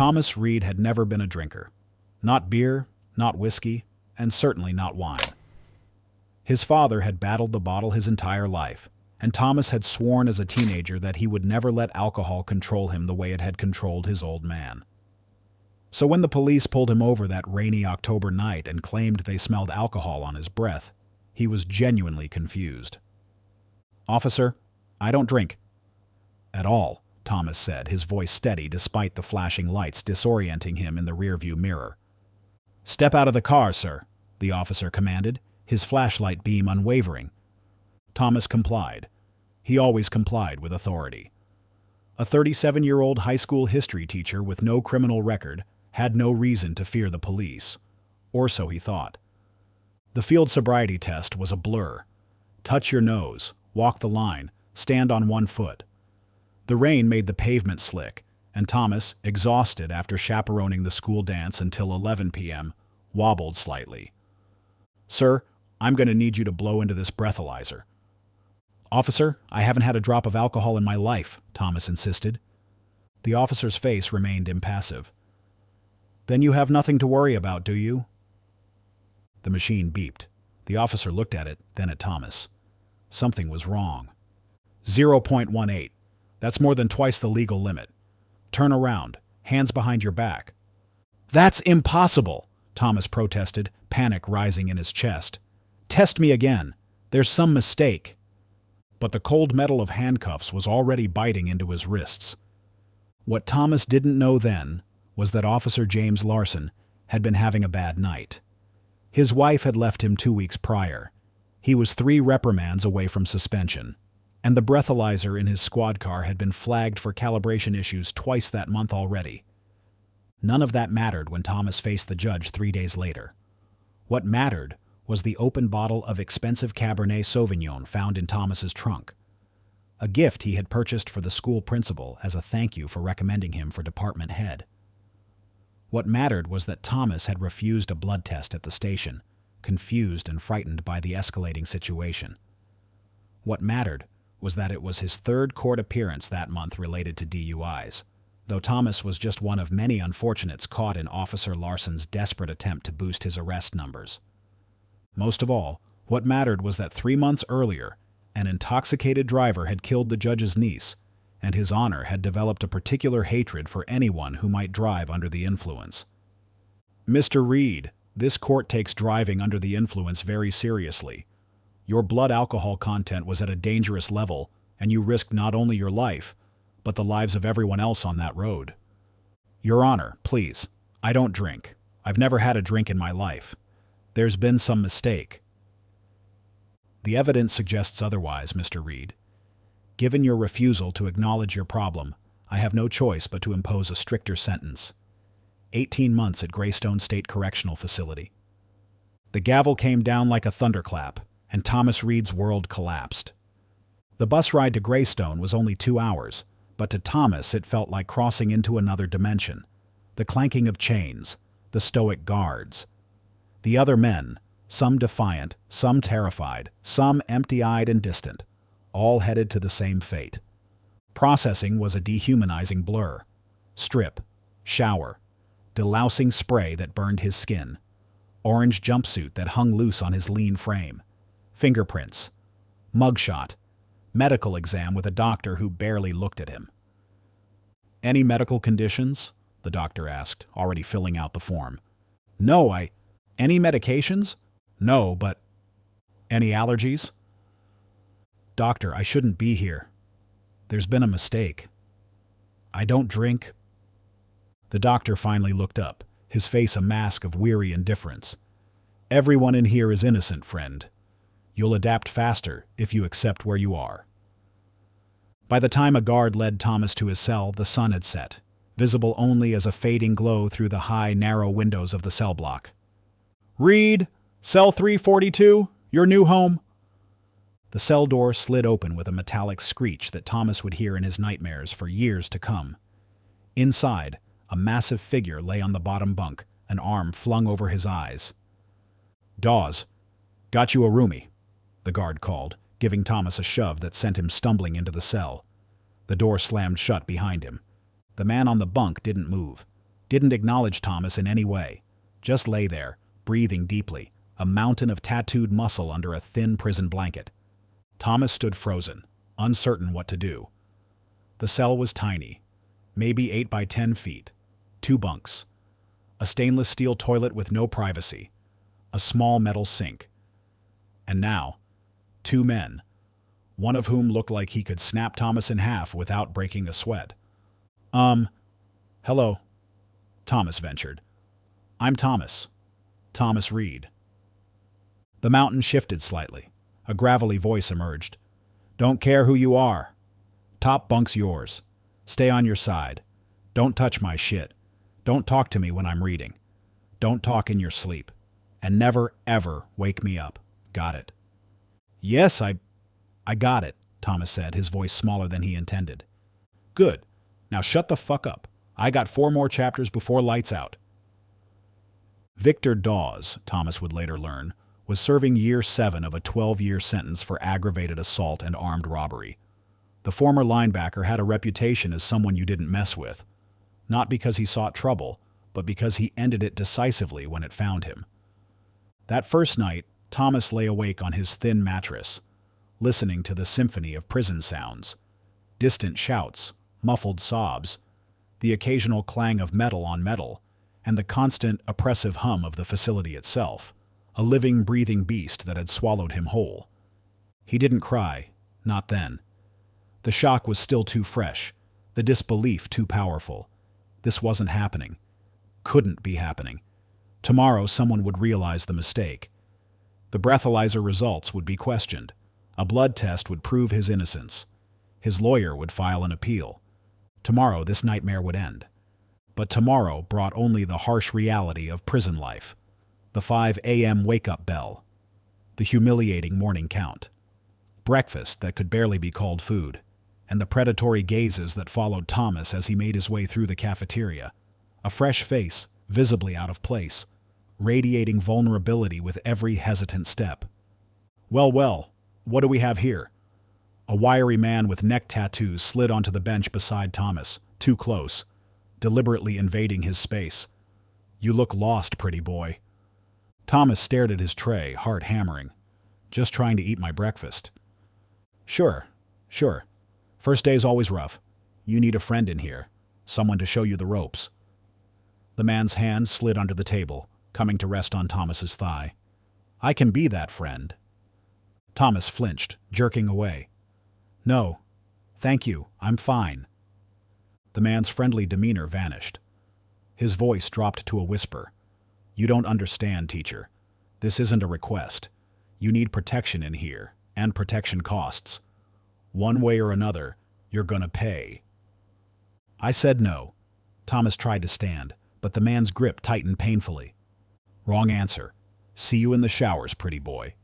Thomas Reed had never been a drinker. Not beer, not whiskey, and certainly not wine. His father had battled the bottle his entire life, and Thomas had sworn as a teenager that he would never let alcohol control him the way it had controlled his old man. So when the police pulled him over that rainy October night and claimed they smelled alcohol on his breath, he was genuinely confused. "Officer, I don't drink." "At all," Thomas said, his voice steady despite the flashing lights disorienting him in the rearview mirror. "Step out of the car, sir," the officer commanded, his flashlight beam unwavering. Thomas complied. He always complied with authority. A 37-year-old high school history teacher with no criminal record had no reason to fear the police, or so he thought. The field sobriety test was a blur. Touch your nose, walk the line, stand on one foot. The rain made the pavement slick, and Thomas, exhausted after chaperoning the school dance until 11 p.m., wobbled slightly. "Sir, I'm going to need you to blow into this breathalyzer." "Officer, I haven't had a drop of alcohol in my life," Thomas insisted. The officer's face remained impassive. "Then you have nothing to worry about, do you?" The machine beeped. The officer looked at it, then at Thomas. Something was wrong. 0.18. That's more than twice the legal limit. Turn around, hands behind your back. "That's impossible," Thomas protested, panic rising in his chest. "Test me again. There's some mistake." But the cold metal of handcuffs was already biting into his wrists. What Thomas didn't know then was that Officer James Larson had been having a bad night. His wife had left him 2 weeks prior. He was 3 reprimands away from suspension, and the breathalyzer in his squad car had been flagged for calibration issues twice that month already. None of that mattered when Thomas faced the judge 3 days later. What mattered was the open bottle of expensive Cabernet Sauvignon found in Thomas's trunk, a gift he had purchased for the school principal as a thank you for recommending him for department head. What mattered was that Thomas had refused a blood test at the station, confused and frightened by the escalating situation. What mattered was that it was his 3rd court appearance that month related to DUIs, though Thomas was just one of many unfortunates caught in Officer Larson's desperate attempt to boost his arrest numbers. Most of all, what mattered was that 3 months earlier, an intoxicated driver had killed the judge's niece, and his honor had developed a particular hatred for anyone who might drive under the influence. "Mr. Reed, this court takes driving under the influence very seriously. Your blood alcohol content was at a dangerous level, and you risked not only your life, but the lives of everyone else on that road." "Your Honor, please. I don't drink. I've never had a drink in my life. There's been some mistake." "The evidence suggests otherwise, Mr. Reed. Given your refusal to acknowledge your problem, I have no choice but to impose a stricter sentence. 18 months at Greystone State Correctional Facility." The gavel came down like a thunderclap, and Thomas Reed's world collapsed. The bus ride to Greystone was only 2 hours, but to Thomas it felt like crossing into another dimension. The clanking of chains, the stoic guards. The other men, some defiant, some terrified, some empty-eyed and distant, all headed to the same fate. Processing was a dehumanizing blur. Strip, shower, delousing spray that burned his skin, orange jumpsuit that hung loose on his lean frame, fingerprints, mugshot, medical exam with a doctor who barely looked at him. "Any medical conditions?" the doctor asked, already filling out the form. "No, Any medications?" "No, but—" "Any allergies?" "Doctor, I shouldn't be here. There's been a mistake. I don't drink." The doctor finally looked up, his face a mask of weary indifference. "Everyone in here is innocent, friend. You'll adapt faster if you accept where you are." By the time a guard led Thomas to his cell, the sun had set, visible only as a fading glow through the high, narrow windows of the cell block. "Reed, cell 342, your new home." The cell door slid open with a metallic screech that Thomas would hear in his nightmares for years to come. Inside, a massive figure lay on the bottom bunk, an arm flung over his eyes. "Dawes, got you a roomie," the guard called, giving Thomas a shove that sent him stumbling into the cell. The door slammed shut behind him. The man on the bunk didn't move. didn't acknowledge Thomas in any way, just lay there, breathing deeply, a mountain of tattooed muscle under a thin prison blanket. Thomas stood frozen, uncertain what to do. The cell was tiny, maybe 8 by 10 feet, 2 bunks, a stainless steel toilet with no privacy, a small metal sink. And now, 2 men, one of whom looked like he could snap Thomas in half without breaking a sweat. Hello, Thomas ventured. I'm Thomas. Thomas Reed. The mountain shifted slightly. A gravelly voice emerged. Don't care who you are. Top bunk's yours. Stay on your side. Don't touch my shit. Don't talk to me when I'm reading. Don't talk in your sleep. And never, ever wake me up. Got it? Yes, I got it, Thomas said, his voice smaller than he intended. Good. Now shut the fuck up. I got 4 more chapters before lights out. Victor Dawes, Thomas would later learn, was serving year 7 of a 12-year sentence for aggravated assault and armed robbery. The former linebacker had a reputation as someone you didn't mess with, not because he sought trouble, but because he ended it decisively when it found him. That first night, Thomas lay awake on his thin mattress, listening to the symphony of prison sounds, distant shouts, muffled sobs, the occasional clang of metal on metal, and the constant, oppressive hum of the facility itself, a living, breathing beast that had swallowed him whole. He didn't cry, not then. The shock was still too fresh, the disbelief too powerful. This wasn't happening. Couldn't be happening. Tomorrow someone would realize the mistake. The breathalyzer results would be questioned. A blood test would prove his innocence. His lawyer would file an appeal. Tomorrow this nightmare would end. But tomorrow brought only the harsh reality of prison life. The 5 a.m. wake-up bell. The humiliating morning count. Breakfast that could barely be called food. And the predatory gazes that followed Thomas as he made his way through the cafeteria. A fresh face, visibly out of place, radiating vulnerability with every hesitant step. Well, what do we have here? A wiry man with neck tattoos slid onto the bench beside Thomas, too close, deliberately invading his space. You look lost, pretty boy. Thomas stared at his tray, heart hammering. Just trying to eat my breakfast. Sure. First day's always rough. You need a friend in here, someone to show you the ropes. The man's hand slid under the table, coming to rest on Thomas's thigh. I can be that friend. Thomas flinched, jerking away. No, thank you, I'm fine. The man's friendly demeanor vanished. His voice dropped to a whisper. You don't understand, teacher. This isn't a request. You need protection in here, and protection costs. One way or another, you're gonna pay. I said no. Thomas tried to stand, but the man's grip tightened painfully. Wrong answer. See you in the showers, pretty boy.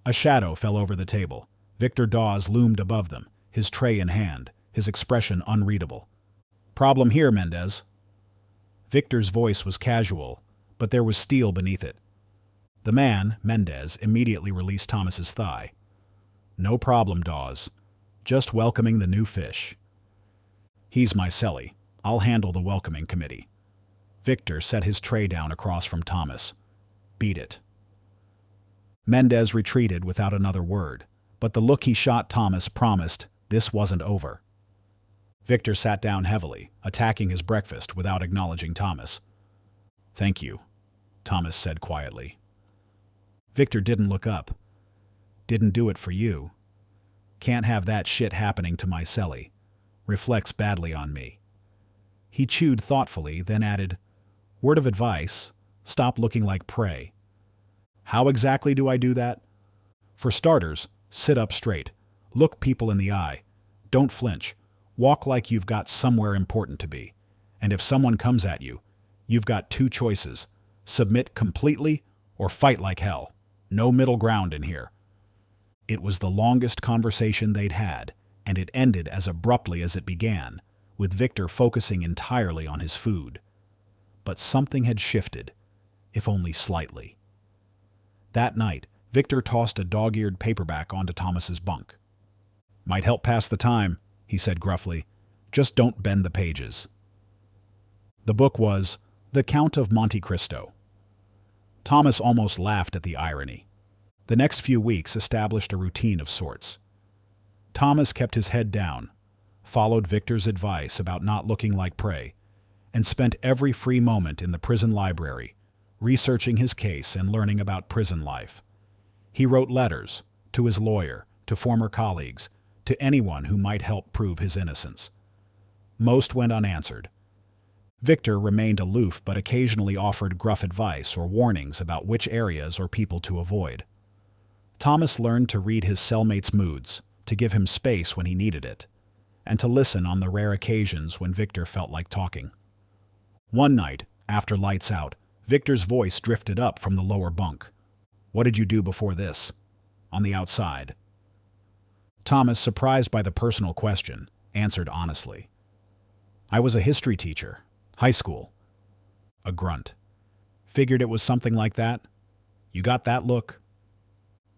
A shadow fell over the table. Victor Dawes loomed above them, his tray in hand, his expression unreadable. Problem here, Mendez. Victor's voice was casual, but there was steel beneath it. The man, Mendez, immediately released Thomas's thigh. No problem, Dawes. Just welcoming the new fish. He's my cellie. I'll handle the welcoming committee. Victor set his tray down across from Thomas. Beat it. Mendez retreated without another word, but the look he shot Thomas promised this wasn't over. Victor sat down heavily, attacking his breakfast without acknowledging Thomas. Thank you, Thomas said quietly. Victor didn't look up. Didn't do it for you. Can't have that shit happening to my cellie. Reflects badly on me. He chewed thoughtfully, then added, word of advice, stop looking like prey. How exactly do I do that? For starters, sit up straight. Look people in the eye. Don't flinch. Walk like you've got somewhere important to be. And if someone comes at you, you've got 2 choices. Submit completely or fight like hell. No middle ground in here. It was the longest conversation they'd had, and it ended as abruptly as it began, with Victor focusing entirely on his food. But something had shifted, if only slightly. That night, Victor tossed a dog-eared paperback onto Thomas's bunk. Might help pass the time, he said gruffly. Just don't bend the pages. The book was The Count of Monte Cristo. Thomas almost laughed at the irony. The next few weeks established a routine of sorts. Thomas kept his head down, followed Victor's advice about not looking like prey, and spent every free moment in the prison library, researching his case and learning about prison life. He wrote letters to his lawyer, to former colleagues, to anyone who might help prove his innocence. Most went unanswered. Victor remained aloof but occasionally offered gruff advice or warnings about which areas or people to avoid. Thomas learned to read his cellmate's moods, to give him space when he needed it, and to listen on the rare occasions when Victor felt like talking. One night, after lights out, Victor's voice drifted up from the lower bunk. "What did you do before this?" "On the outside." Thomas, surprised by the personal question, answered honestly. "I was a history teacher. High school." A grunt. "Figured it was something like that? You got that look?"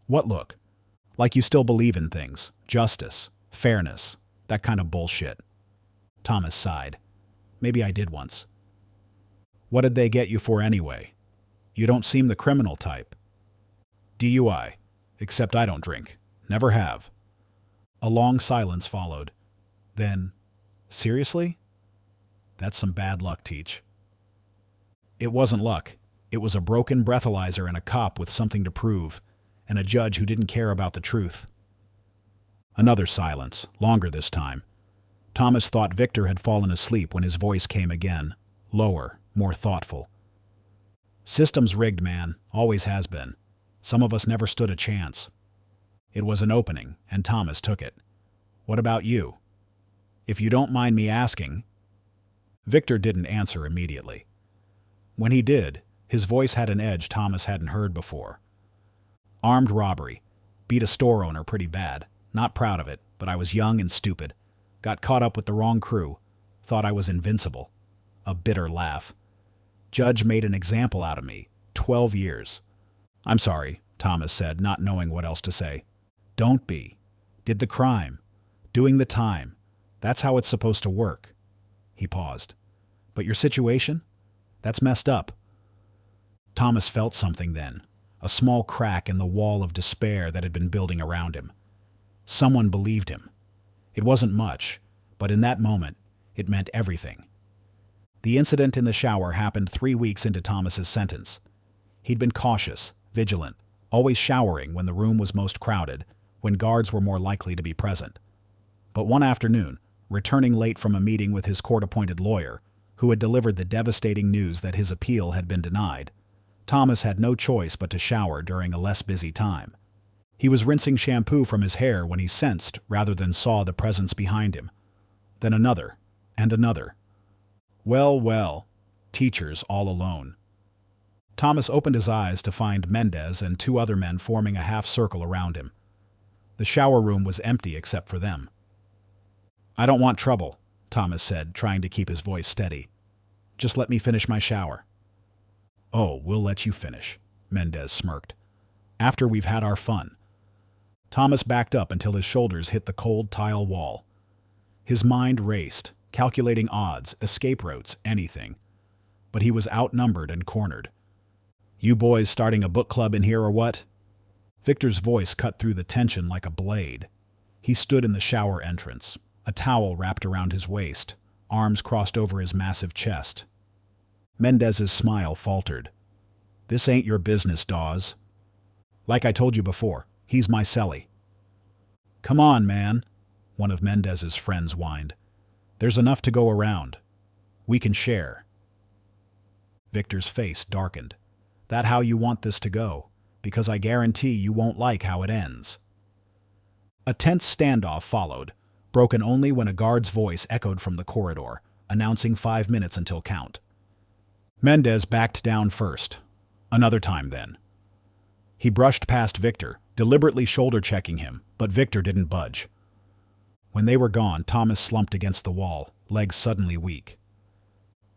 "What look?" "Like you still believe in things. Justice. Fairness. That kind of bullshit." Thomas sighed. "Maybe I did once." "What did they get you for anyway? You don't seem the criminal type." "DUI. Except I don't drink. Never have." A long silence followed. Then, "Seriously?" "That's some bad luck, Teach." "It wasn't luck. It was a broken breathalyzer and a cop with something to prove, and a judge who didn't care about the truth." Another silence, longer this time. Thomas thought Victor had fallen asleep when his voice came again, lower, more thoughtful. "System's rigged, man. Always has been. Some of us never stood a chance." It was an opening, and Thomas took it. "What about you?" "If you don't mind me asking." Victor didn't answer immediately. When he did, his voice had an edge Thomas hadn't heard before. "Armed robbery. Beat a store owner pretty bad. Not proud of it, but I was young and stupid. Got caught up with the wrong crew. Thought I was invincible." A bitter laugh. "Judge made an example out of me. 12 years. "I'm sorry," Thomas said, not knowing what else to say. "Don't be. Did the crime. Doing the time. That's how it's supposed to work." He paused. "But your situation? That's messed up." Thomas felt something then, a small crack in the wall of despair that had been building around him. Someone believed him. It wasn't much, but in that moment, it meant everything. The incident in the shower happened 3 weeks into Thomas's sentence. He'd been cautious, vigilant, always showering when the room was most crowded, when guards were more likely to be present. But one afternoon, returning late from a meeting with his court-appointed lawyer, who had delivered the devastating news that his appeal had been denied, Thomas had no choice but to shower during a less busy time. He was rinsing shampoo from his hair when he sensed, rather than saw, the presence behind him. Then another, and another. Well, well, teachers all alone. Thomas opened his eyes to find Mendez and 2 other men forming a half circle around him. The shower room was empty except for them. "I don't want trouble," Thomas said, trying to keep his voice steady. "Just let me finish my shower." "Oh, we'll let you finish," Mendez smirked. "After we've had our fun." Thomas backed up until his shoulders hit the cold tile wall. His mind raced, calculating odds, escape routes, anything. But he was outnumbered and cornered. "You boys starting a book club in here or what?" Victor's voice cut through the tension like a blade. He stood in the shower entrance, a towel wrapped around his waist, arms crossed over his massive chest. Mendez's smile faltered. "This ain't your business, Dawes. Like I told you before, he's my cellie." "Come on, man," one of Mendez's friends whined. "There's enough to go around. We can share." Victor's face darkened. "That how you want this to go? Because I guarantee you won't like how it ends." A tense standoff followed, broken only when a guard's voice echoed from the corridor, announcing 5 minutes until count. Mendez backed down first. Another time then. He brushed past Victor, deliberately shoulder-checking him, but Victor didn't budge. When they were gone, Thomas slumped against the wall, legs suddenly weak.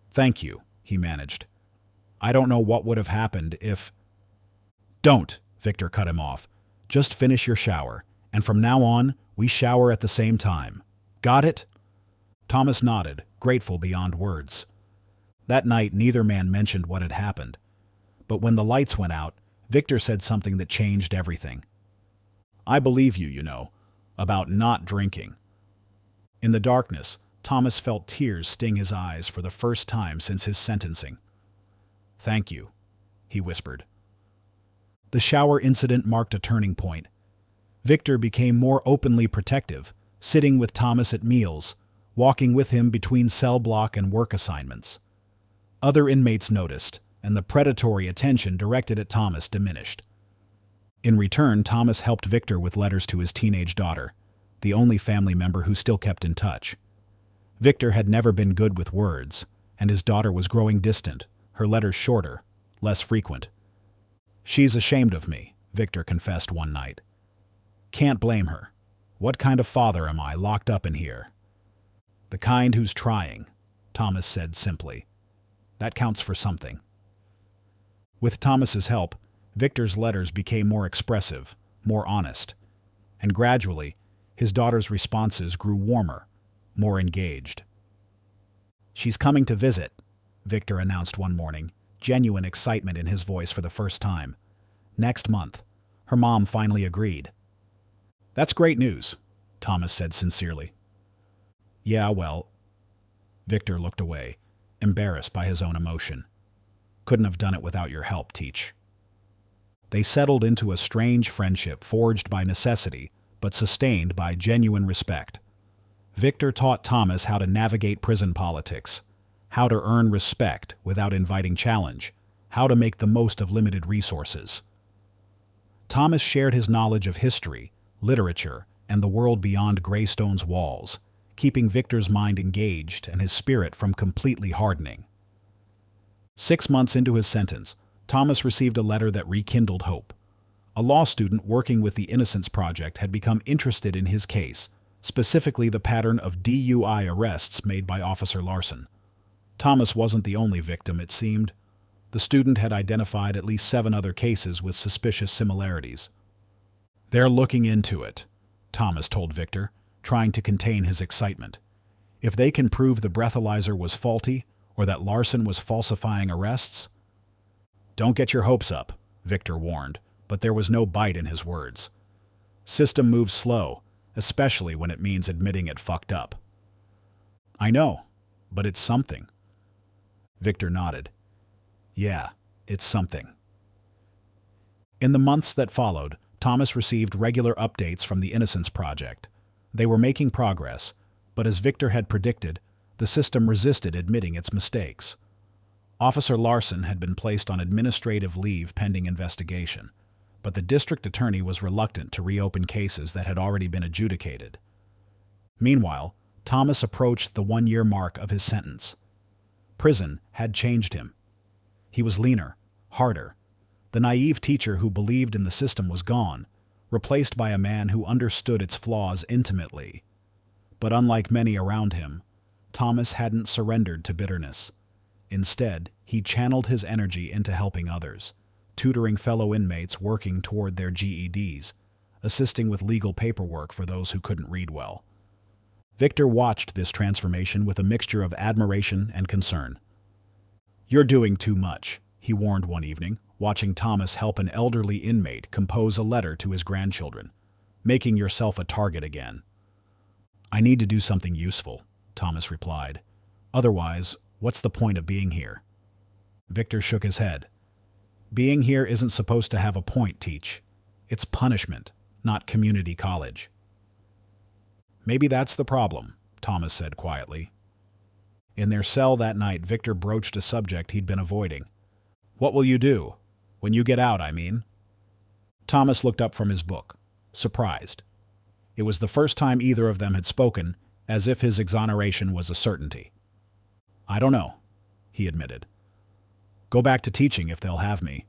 "Thank you," he managed. "I don't know what would have happened if—" "Don't," Victor cut him off. "Just finish your shower, and from now on, we shower at the same time. Got it?" Thomas nodded, grateful beyond words. That night, neither man mentioned what had happened. But when the lights went out, Victor said something that changed everything. "I believe you, about not drinking." In the darkness, Thomas felt tears sting his eyes for the first time since his sentencing. "Thank you," he whispered. The shower incident marked a turning point. Victor became more openly protective, sitting with Thomas at meals, walking with him between cell block and work assignments. Other inmates noticed, and the predatory attention directed at Thomas diminished. In return, Thomas helped Victor with letters to his teenage daughter, the only family member who still kept in touch. Victor had never been good with words, and his daughter was growing distant, her letters shorter, less frequent. "She's ashamed of me," Victor confessed one night. "Can't blame her. What kind of father am I locked up in here?" "The kind who's trying," Thomas said simply. "That counts for something." With Thomas's help, Victor's letters became more expressive, more honest, and gradually, his daughter's responses grew warmer, more engaged. "She's coming to visit," Victor announced one morning, genuine excitement in his voice for the first time. "Next month." Her mom finally agreed. "That's great news," Thomas said sincerely. "Yeah, well..." Victor looked away, embarrassed by his own emotion. "Couldn't have done it without your help, Teach." They settled into a strange friendship forged by necessity, but sustained by genuine respect. Victor taught Thomas how to navigate prison politics, how to earn respect without inviting challenge, how to make the most of limited resources. Thomas shared his knowledge of history, literature, and the world beyond Greystone's walls, keeping Victor's mind engaged and his spirit from completely hardening. 6 months into his sentence, Thomas received a letter that rekindled hope. A law student working with the Innocence Project had become interested in his case, specifically the pattern of DUI arrests made by Officer Larson. Thomas wasn't the only victim, it seemed. The student had identified at least 7 other cases with suspicious similarities. "They're looking into it," Thomas told Victor, trying to contain his excitement. "If they can prove the breathalyzer was faulty, or that Larson was falsifying arrests..." "Don't get your hopes up," Victor warned, but there was no bite in his words. "System moves slow, especially when it means admitting it fucked up." "I know, but it's something." Victor nodded. "Yeah, it's something." In the months that followed, Thomas received regular updates from the Innocence Project. They were making progress, but as Victor had predicted, the system resisted admitting its mistakes. Officer Larson had been placed on administrative leave pending investigation, but the district attorney was reluctant to reopen cases that had already been adjudicated. Meanwhile, Thomas approached the 1-year mark of his sentence. Prison had changed him. He was leaner, harder. The naive teacher who believed in the system was gone, replaced by a man who understood its flaws intimately. But unlike many around him, Thomas hadn't surrendered to bitterness. Instead, he channeled his energy into helping others, tutoring fellow inmates working toward their GEDs, assisting with legal paperwork for those who couldn't read well. Victor watched this transformation with a mixture of admiration and concern. "You're doing too much," he warned one evening, watching Thomas help an elderly inmate compose a letter to his grandchildren. "Making yourself a target again." "I need to do something useful," Thomas replied. "Otherwise, what's the point of being here?" Victor shook his head. "Being here isn't supposed to have a point, Teach. It's punishment, not community college." "Maybe that's the problem," Thomas said quietly. In their cell that night, Victor broached a subject he'd been avoiding. "What will you do? When you get out, I mean." Thomas looked up from his book, surprised. It was the first time either of them had spoken, as if his exoneration was a certainty. "I don't know," he admitted. "Go back to teaching if they'll have me.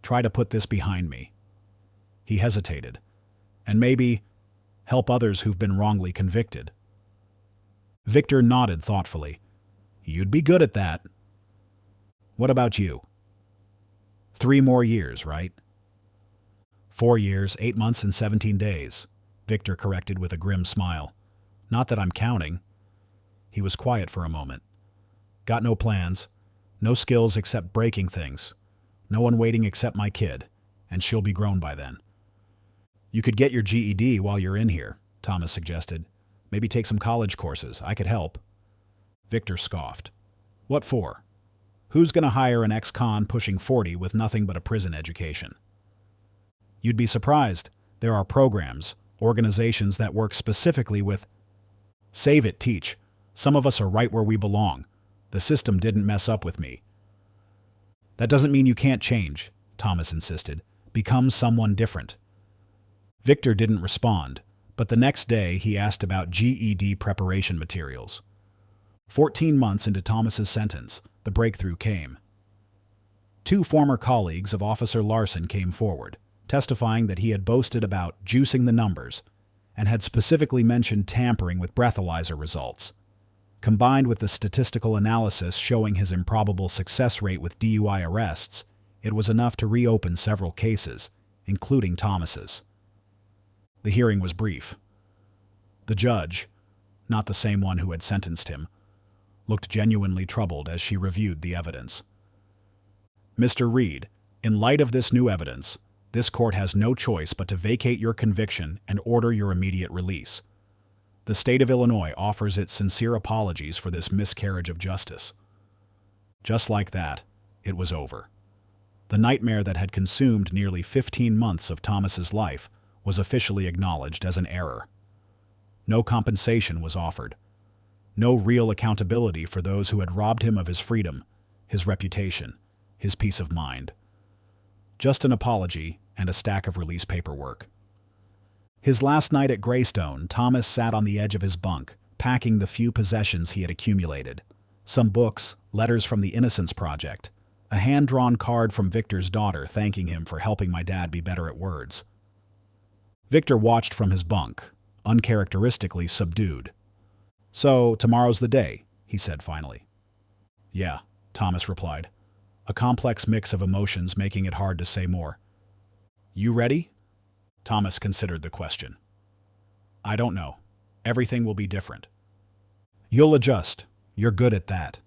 Try to put this behind me." He hesitated. "And maybe help others who've been wrongly convicted." Victor nodded thoughtfully. "You'd be good at that." "What about you?" 3 more years, right?" 4 years, 8 months, and 17 days, Victor corrected with a grim smile. "Not that I'm counting." He was quiet for a moment. Got no plans, no skills except breaking things, no one waiting except my kid, and she'll be grown by then. You could get your GED while you're in here, Thomas suggested. Maybe take some college courses. I could help. Victor scoffed. What for? Who's going to hire an ex-con pushing 40 with nothing but a prison education? You'd be surprised. There are programs, organizations that work specifically with... Save it, teach. Some of us are right where we belong. The system didn't mess up with me. That doesn't mean you can't change, Thomas insisted. Become someone different. Victor didn't respond, but the next day he asked about GED preparation materials. 14 months into Thomas's sentence, the breakthrough came. 2 former colleagues of Officer Larson came forward, testifying that he had boasted about juicing the numbers and had specifically mentioned tampering with breathalyzer results. Combined with the statistical analysis showing his improbable success rate with DUI arrests, it was enough to reopen several cases, including Thomas's. The hearing was brief. The judge, not the same one who had sentenced him, looked genuinely troubled as she reviewed the evidence. Mr. Reed, in light of this new evidence, this court has no choice but to vacate your conviction and order your immediate release. The state of Illinois offers its sincere apologies for this miscarriage of justice. Just like that, it was over. The nightmare that had consumed nearly 15 months of Thomas's life was officially acknowledged as an error. No compensation was offered. No real accountability for those who had robbed him of his freedom, his reputation, his peace of mind. Just an apology and a stack of release paperwork. His last night at Greystone, Thomas sat on the edge of his bunk, packing the few possessions he had accumulated. Some books, letters from the Innocence Project, a hand-drawn card from Victor's daughter thanking him for helping my dad be better at words. Victor watched from his bunk, uncharacteristically subdued. So, tomorrow's the day, he said finally. Yeah, Thomas replied, a complex mix of emotions making it hard to say more. You ready? Thomas considered the question. I don't know. Everything will be different. You'll adjust. You're good at that.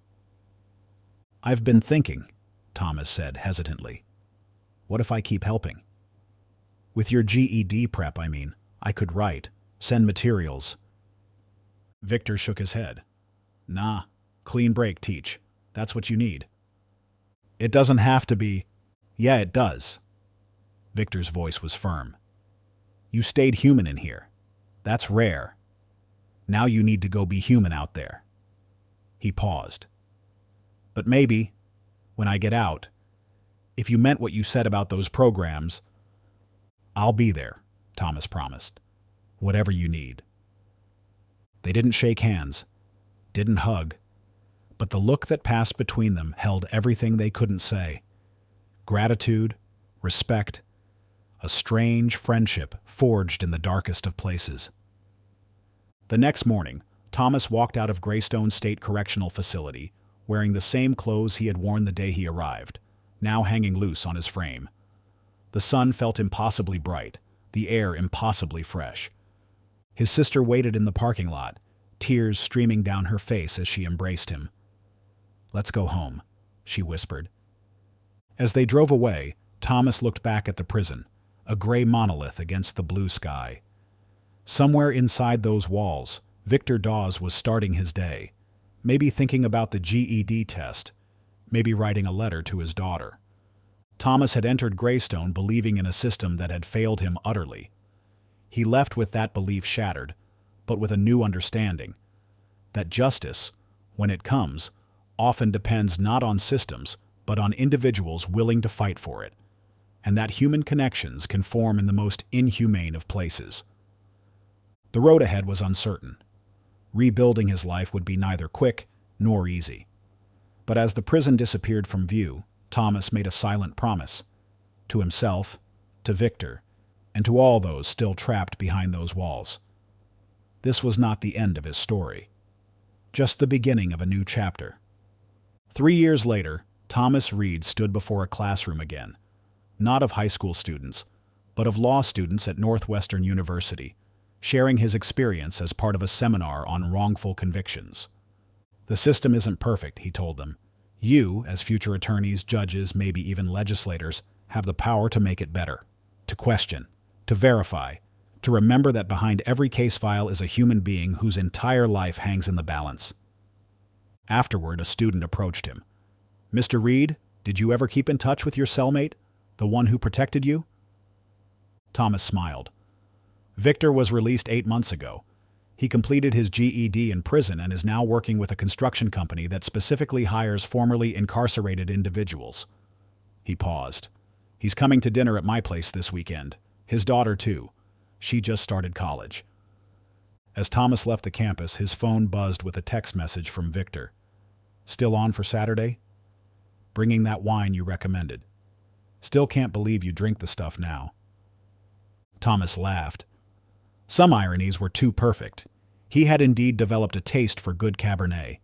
I've been thinking, Thomas said hesitantly. What if I keep helping? With your GED prep, I could write, send materials. Victor shook his head. Nah, clean break, teach. That's what you need. It doesn't have to be. Yeah, it does. Victor's voice was firm. You stayed human in here. That's rare. Now you need to go be human out there. He paused. But maybe, when I get out, if you meant what you said about those programs, I'll be there, Thomas promised. Whatever you need. They didn't shake hands, didn't hug, but the look that passed between them held everything they couldn't say. Gratitude, respect, a strange friendship forged in the darkest of places. The next morning, Thomas walked out of Greystone State Correctional Facility, wearing the same clothes he had worn the day he arrived, now hanging loose on his frame. The sun felt impossibly bright, the air impossibly fresh. His sister waited in the parking lot, tears streaming down her face as she embraced him. Let's go home, she whispered. As they drove away, Thomas looked back at the prison, a gray monolith against the blue sky. Somewhere inside those walls, Victor Dawes was starting his day, maybe thinking about the GED test, maybe writing a letter to his daughter. Thomas had entered Greystone believing in a system that had failed him utterly. He left with that belief shattered, but with a new understanding, that justice, when it comes, often depends not on systems, but on individuals willing to fight for it, and that human connections can form in the most inhumane of places. The road ahead was uncertain. Rebuilding his life would be neither quick nor easy. But as the prison disappeared from view, Thomas made a silent promise, to himself, to Victor, and to all those still trapped behind those walls. This was not the end of his story, just the beginning of a new chapter. 3 years later, Thomas Reed stood before a classroom again, not of high school students, but of law students at Northwestern University, sharing his experience as part of a seminar on wrongful convictions. The system isn't perfect, he told them. You, as future attorneys, judges, maybe even legislators, have the power to make it better, to question, to verify, to remember that behind every case file is a human being whose entire life hangs in the balance. Afterward, a student approached him. "Mr. Reed, did you ever keep in touch with your cellmate, the one who protected you?" Thomas smiled. Victor was released 8 months ago. He completed his GED in prison and is now working with a construction company that specifically hires formerly incarcerated individuals. He paused. "He's coming to dinner at my place this weekend. His daughter, too. She just started college." As Thomas left the campus, his phone buzzed with a text message from Victor. "Still on for Saturday? Bringing that wine you recommended. Still can't believe you drink the stuff now." Thomas laughed. Some ironies were too perfect. He had indeed developed a taste for good Cabernet,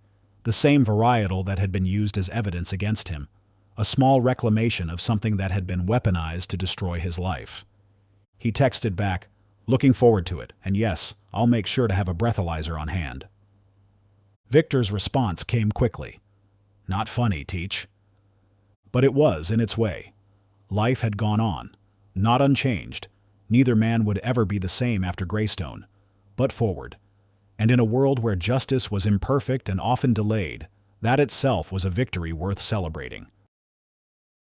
the same varietal that had been used as evidence against him, a small reclamation of something that had been weaponized to destroy his life. He texted back, "Looking forward to it, and yes, I'll make sure to have a breathalyzer on hand." Victor's response came quickly. "Not funny, Teach." But it was, in its way. Life had gone on, not unchanged. Neither man would ever be the same after Greystone, but forward. And in a world where justice was imperfect and often delayed, that itself was a victory worth celebrating.